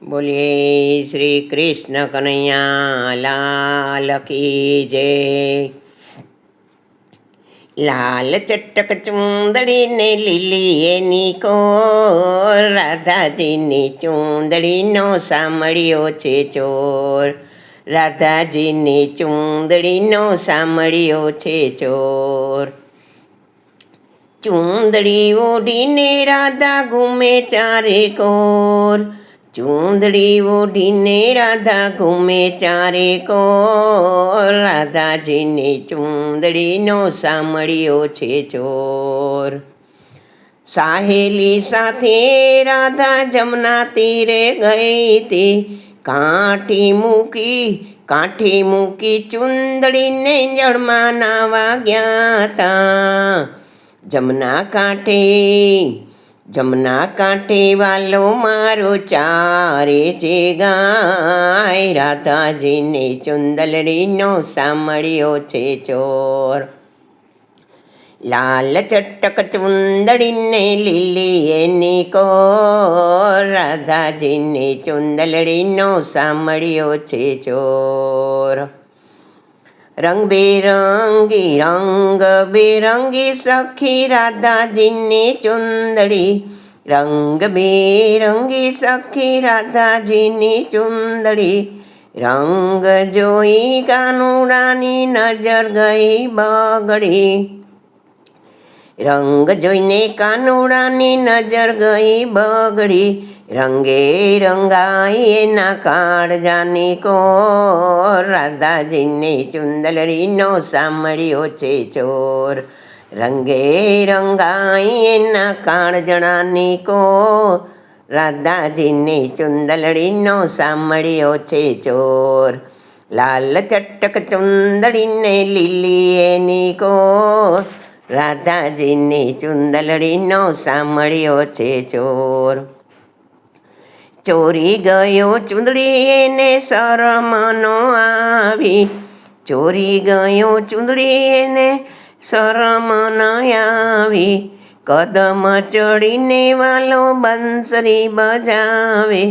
બોલીએ શ્રી કૃષ્ણ કનૈયા લાલ કી જય. લાલ ચટક ચૂંદડી ને લીલી એની કોર, રાધાજીની ચૂંદડીનો સામળિયો છે ચોર. રાધાજીની ચૂંદડીનો સામળિયો છે ચોર. ચૂંદડી ઓઢીને રાધા ઘૂમે ચારે કોર. ચૂંદડી ઓઢીને રાધા ઘૂમે ચારે કોર. રાધાજીની ચૂંદડીનો સામળિયો છે ચોર. સાહેલી સાથે રાધા જમના તીરે ગઈ તે, કાંઠે મૂકી ચૂંદડીને જળમાં નાવા ગયા તા. જમના કાંઠે વાલો મારો ચારે છે ગાય. રાધાજીને ચુંદલડીનો સામળિયો છે ચોર. લાલ ચટક ચુંદડીને લીલી એની કોર, રાધાજીને ચુંદલડીનો સામળિયો છે ચોર. રંગબેરંગી સખી રાધાજીની ચુંદડી. રંગબેરંગી સખી રાધાજીની ચુંદડી. રંગ જોઈ કાનુડાની નજર ગઈ બગડી. રંગ જોઈને કાનુડાની નજર ગઈ બગડી. રંગે રંગાઈ એના કાળજાની કોર, રાધાજીની ચુંદલડીનો સામળિયો છે ચોર. રંગે રંગાઈ એના કાળજણાની કોર, રાધાજીની ચુંદલડીનો સામળિયો છે ચોર. લાલ ચટક ચુંદડીને લીલી એની કોર, રાધાજીની ચુંદલડીનો સામળિયો છે ચોર. ચોરી ગયો ચૂંદડી એને શરમ નો આવી. ચોરી ગયો ચૂંદડી એને શરમ ન આવી. કદમ ચડીને વાલો બંસરી બજાવે.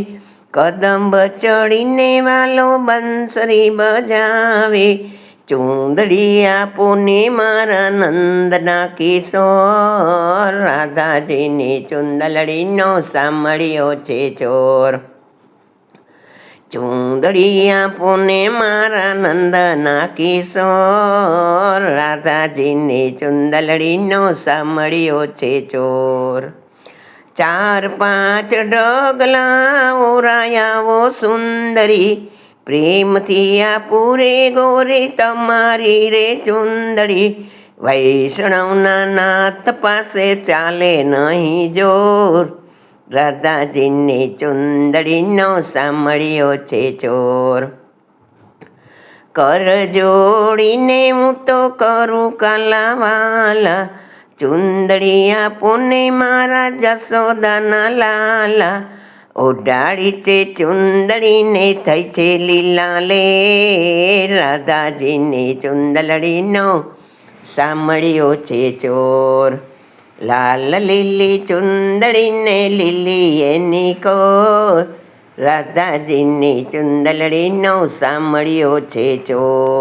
કદમ ચડીને વાલો બંસરી બજાવે. ચૂંદડી આપો ને મારા નંદના કિશોર, રાધાજીની ચુંદલડીનો સામળિયો છે ચોર. ચૂંદડી આપો ને મારા નંદના કિશોર, રાધાજીની ચુંદલડીનો સામળિયો છે ચોર. 4-5 ડગલા ઓરાયાવો સુંદરી, પ્રેમથી આપું રે ગોરી તમારી રે ચુંદડી. વૈષ્ણવના નાથ પાસે ચાલે નહીં જોર, રાધાજીની ચુંદડીનો સામળિયો છે ચોર. કર જોડીને હું તો કરું કાલાવાલા, ચુંદડી આપો ને મારા જશોદાના લાલા. ઓઢાડી છે ચુંદડીને થઈ છે લીલા લે, રાધાજીની ચુંદલડીનો સામળિયો છે ચોર. લાલ લીલી ચુંદડીને લીલી એની કોર, રાધાજીની ચુંદલડીનો સામળિયો છે ચોર.